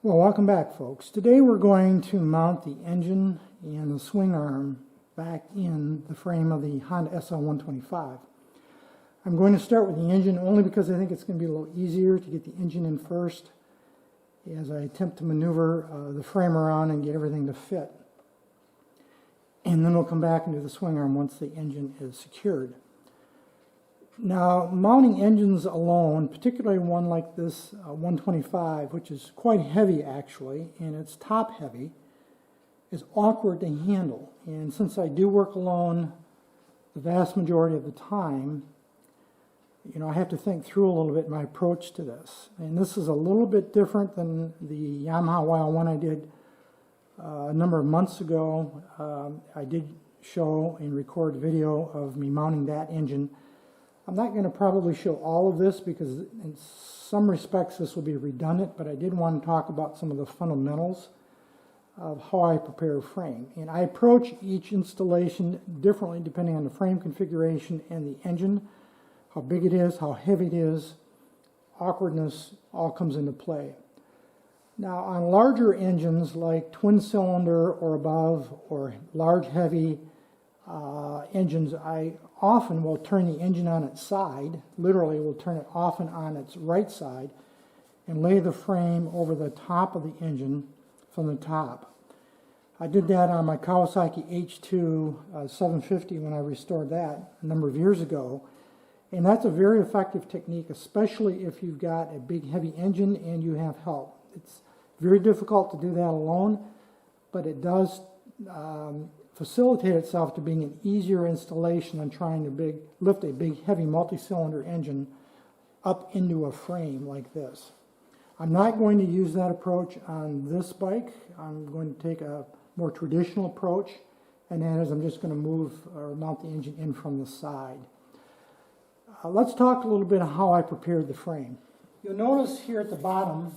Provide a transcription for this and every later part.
Well, welcome back, folks. Today we're going to mount the engine and the swing arm back in the frame of the Honda SL125. I'm going to start with the engine only because I think it's going to be a little easier to get the engine in first as I attempt to maneuver the frame around and get everything to fit. And then we'll come back and do the swing arm once the engine is secured. Now, mounting engines alone, particularly one like this 125, which is quite heavy actually, and it's top heavy, is awkward to handle. And since I do work alone the vast majority of the time, I have to think through a little bit my approach to this. And this is a little bit different than the Yamaha Wild one I did a number of months ago. I did show and record video of me mounting that engine. I'm not going to probably show all of this because in some respects this will be redundant, but I did want to talk about some of the fundamentals of how I prepare a frame. And I approach each installation differently depending on the frame configuration and the engine, how big it is, how heavy it is, awkwardness all comes into play. Now on larger engines like twin cylinder or above or large heavy engines, I often will turn the engine on its side, literally will turn it often on its right side, and lay the frame over the top of the engine from the top. I did that on my Kawasaki H2 750 when I restored that a number of years ago, and that's a very effective technique, especially if you've got a big heavy engine and you have help. It's very difficult to do that alone, but it does facilitate itself to being an easier installation than trying to lift a big heavy multi-cylinder engine up into a frame like this. I'm not going to use that approach on this bike. I'm going to take a more traditional approach, and that is I'm just going to move or mount the engine in from the side. Let's talk a little bit of how I prepared the frame. You'll notice here at the bottom,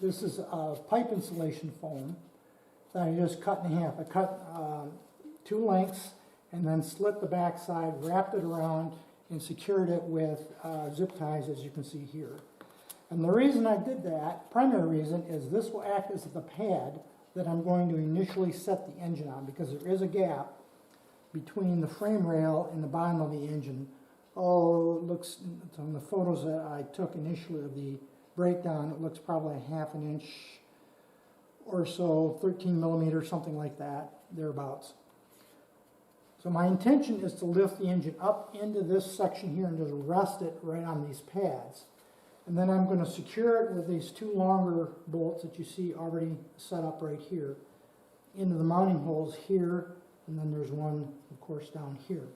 this is a pipe insulation foam that I just cut in half. I cut 2 lengths and then slit the back side, wrapped it around, and secured it with zip ties, as you can see here. And the reason I did that, primary reason, is this will act as the pad that I'm going to initially set the engine on, because there is a gap between the frame rail and the bottom of the engine. Oh, it looks, from the photos that I took initially of the breakdown, it looks probably a ½ inch or so, 13 millimeters, something like that, thereabouts. So my intention is to lift the engine up into this section here and just rest it right on these pads. And then I'm going to secure it with these 2 longer bolts that you see already set up right here into the mounting holes here, and then there's one, of course, down here.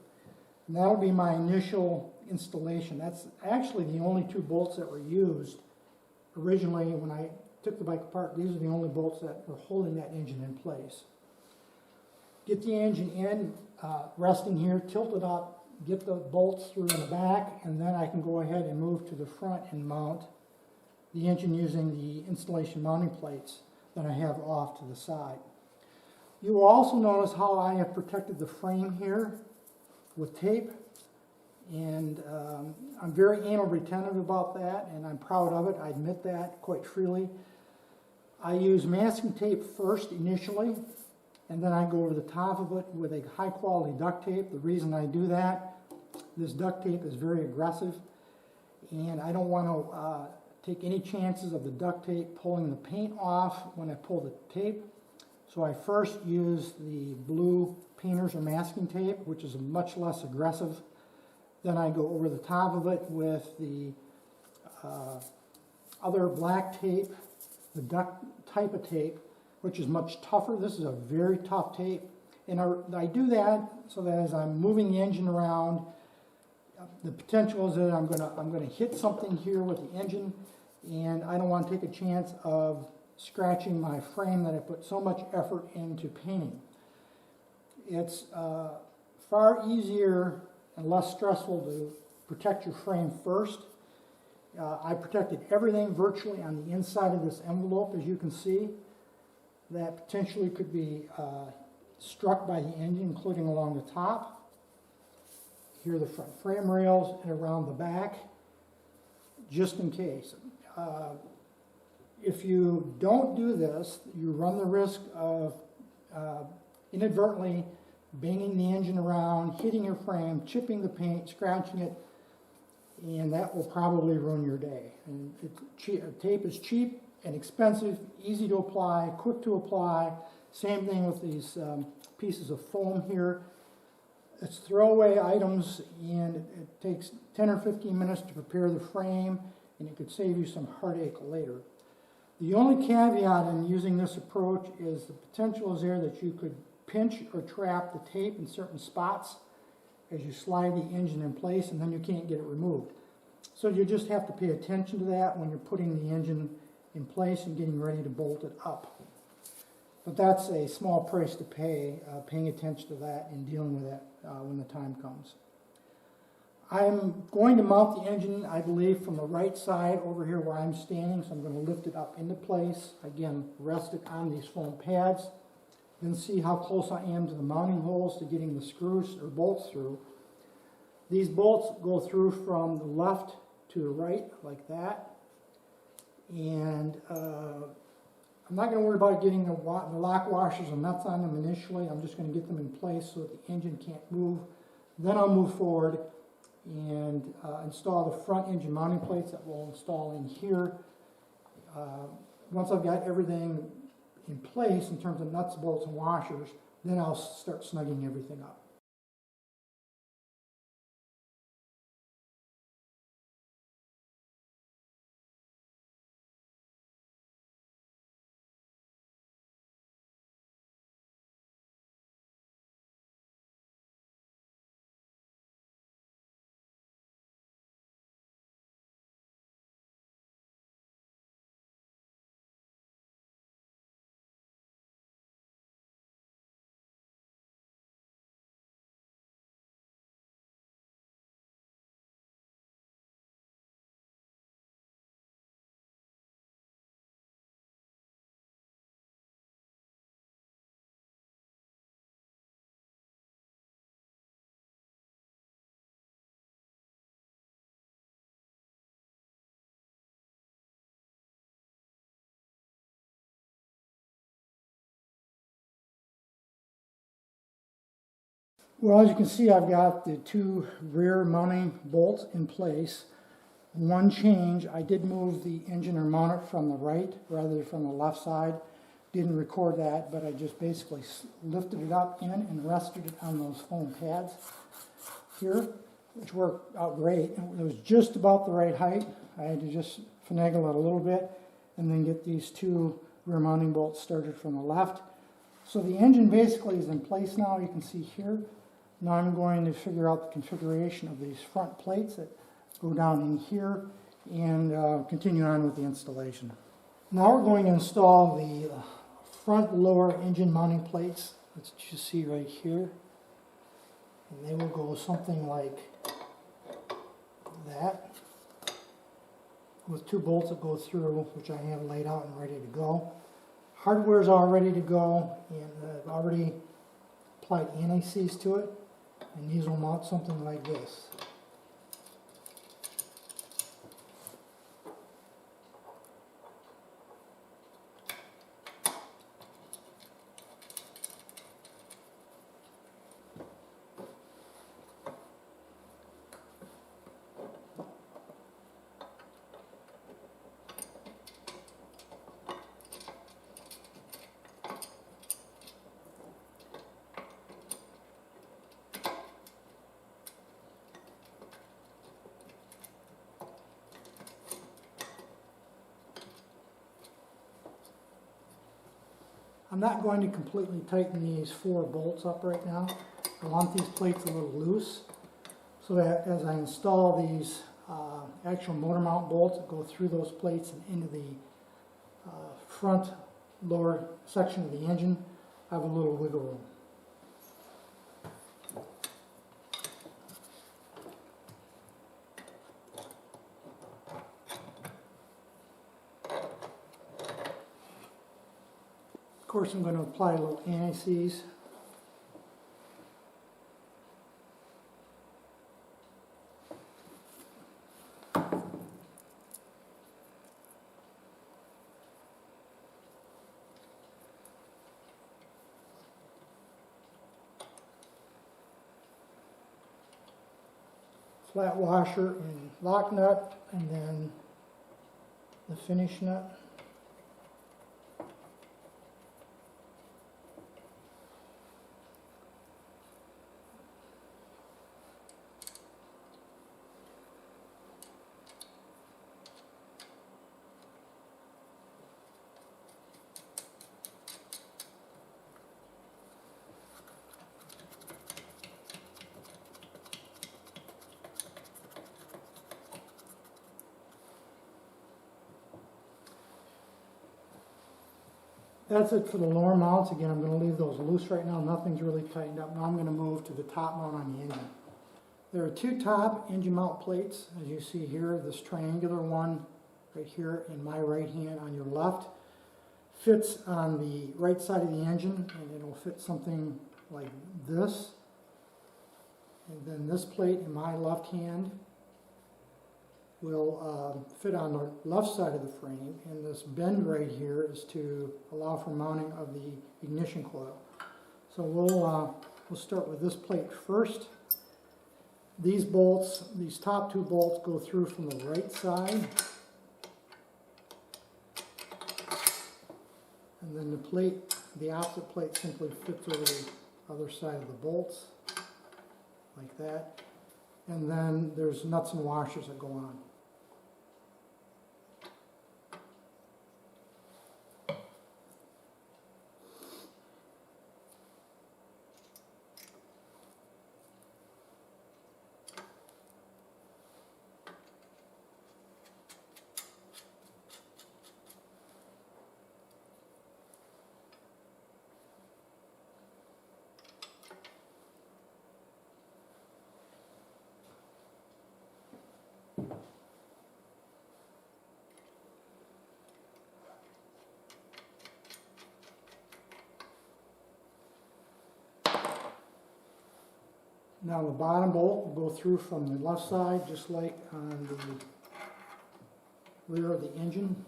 And that'll be my initial installation. That's actually the only 2 bolts that were used originally when I took the bike apart. These are the only bolts that were holding that engine in place. Get the engine in, resting here, tilt it up, get the bolts through in the back, and then I can go ahead and move to the front and mount the engine using the installation mounting plates that I have off to the side. You will also notice how I have protected the frame here with tape, and I'm very anal retentive about that, and I'm proud of it. I admit that quite freely. I use masking tape first initially, and then I go over the top of it with a high quality duct tape. The reason I do that, this duct tape is very aggressive, and I don't want to take any chances of the duct tape pulling the paint off when I pull the tape. So I first use the blue painters or masking tape, which is much less aggressive. Then I go over the top of it with the other black tape, the duct type of tape, which is much tougher. This is a very tough tape. And I do that so that as I'm moving the engine around, the potential is that I'm going to hit something here with the engine, and I don't want to take a chance of scratching my frame that I put so much effort into painting. It's far easier and less stressful to protect your frame first. I protected everything virtually on the inside of this envelope, as you can see, that potentially could be struck by the engine, including along the top. Here are the front frame rails and around the back, just in case. If you don't do this, you run the risk of inadvertently banging the engine around, hitting your frame, chipping the paint, scratching it, and that will probably ruin your day. And tape is cheap and expensive, easy to apply, quick to apply. Same thing with these pieces of foam here. It's throwaway items, and it takes 10 or 15 minutes to prepare the frame, and it could save you some heartache later. The only caveat in using this approach is the potential is there that you could pinch or trap the tape in certain spots as you slide the engine in place, and then you can't get it removed. So you just have to pay attention to that when you're putting the engine in place and getting ready to bolt it up. But that's a small price to pay, paying attention to that and dealing with that when the time comes. I'm going to mount the engine, I believe, from the right side over here where I'm standing, so I'm going to lift it up into place. Again, rest it on these foam pads, then see how close I am to the mounting holes to getting the screws or bolts through. These bolts go through from the left to the right, like that. And I'm not going to worry about getting the lock washers and nuts on them initially. I'm just going to get them in place so that the engine can't move. Then I'll move forward and install the front engine mounting plates that we'll install in here. Once I've got everything in place in terms of nuts, bolts, and washers, then I'll start snugging everything up. Well, as you can see, I've got the two rear mounting bolts in place. One change, I did move the engine or mount it from the right rather than from the left side. Didn't record that, but I just basically lifted it up in and rested it on those foam pads here, which worked out great. It was just about the right height. I had to just finagle it a little bit and then get these two rear mounting bolts started from the left. So the engine basically is in place now, you can see here. Now I'm going to figure out the configuration of these front plates that go down in here and continue on with the installation. Now we're going to install the front lower engine mounting plates that you see right here. And they will go something like that, with two bolts that go through, which I have laid out and ready to go. Hardware is all ready to go, and I've already applied anti-seize to it, and these will mount something like this. I'm not going to completely tighten these four bolts up right now. I want these plates a little loose so that as I install these actual motor mount bolts that go through those plates and into the front lower section of the engine, I have a little wiggle room. Of course, I'm going to apply a little anti-seize. flat washer and lock nut, and then the finish nut. That's it for the lower mounts. Again, I'm going to leave those loose right now. Nothing's really tightened up. Now I'm going to move to the top mount on the engine. There are two top engine mount plates, as you see here. This triangular one right here in my right hand on your left fits on the right side of the engine, and it'll fit something like this. And then this plate in my left hand will fit on the left side of the frame, and this bend right here is to allow for mounting of the ignition coil. So we'll start with this plate first. These bolts, these top two bolts, go through from the right side, and then the plate, the opposite plate, simply fits over the other side of the bolts like that. And then there's nuts and washers that go on. Now the bottom bolt will go through from the left side, just like on the rear of the engine.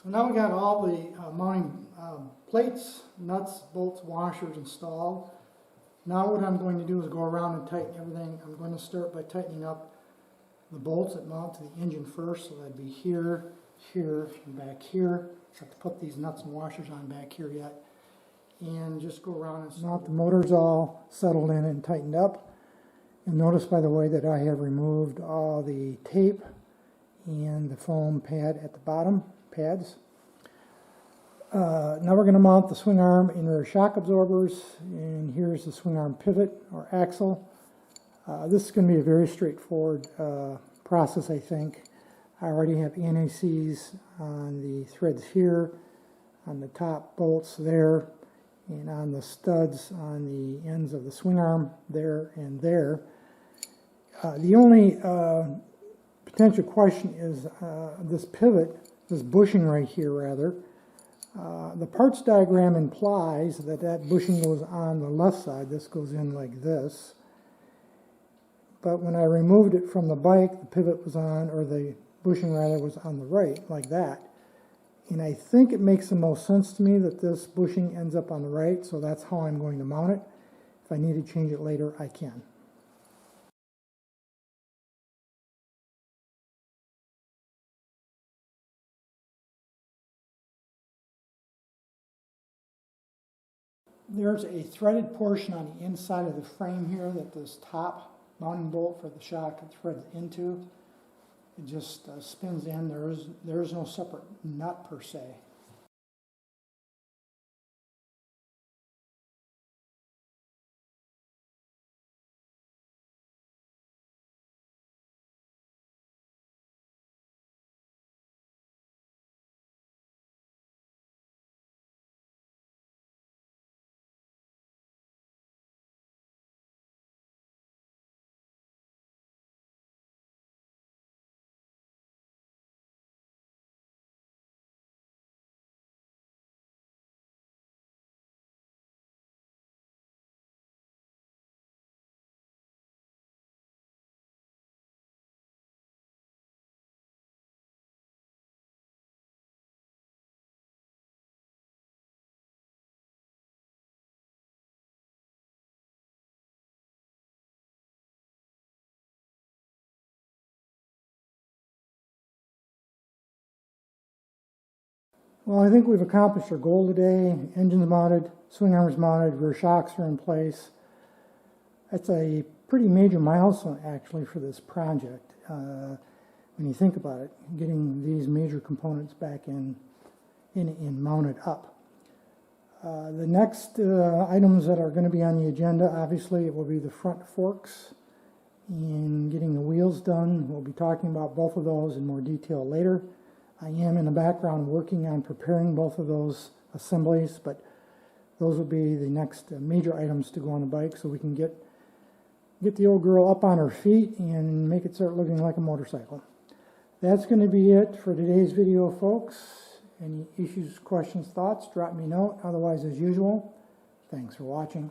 So now we got all the mounting plates, nuts, bolts, washers installed. Now what I'm going to do is go around and tighten everything. I'm going to start by tightening up the bolts that mount to the engine first. So that'd be here, here, and back here. I have to put these nuts and washers on back here yet. And just go around and now the motor's all settled in and tightened up. You'll notice, by the way, that I have removed all the tape and the foam pad at the bottom pads. Now we're going to mount the swing arm and rear shock absorbers, and here's the swing arm pivot or axle. This is going to be a very straightforward process, I think. I already have NACs on the threads here, on the top bolts there, and on the studs on the ends of the swing arm there and there. The only potential question is this pivot, this bushing right here rather. The parts diagram implies that that bushing goes on the left side. This goes in like this. But when I removed it from the bike, the pivot was on, or the bushing rather, was on the right, like that. And I think it makes the most sense to me that this bushing ends up on the right, so that's how I'm going to mount it. If I need to change it later, I can. There's a threaded portion on the inside of the frame here that this top mounting bolt for the shock threads into. It just spins in. There is no separate nut per se. Well, I think we've accomplished our goal today. Engine's mounted, swing arms mounted, rear shocks are in place. That's a pretty major milestone actually for this project. When you think about it, getting these major components back in mounted up. The next items that are going to be on the agenda, obviously, it will be the front forks and getting the wheels done. We'll be talking about both of those in more detail later. I am in the background working on preparing both of those assemblies, but those will be the next major items to go on the bike so we can get the old girl up on her feet and make it start looking like a motorcycle. That's going to be it for today's video, folks. Any issues, questions, thoughts, drop me a note. Otherwise, as usual, thanks for watching.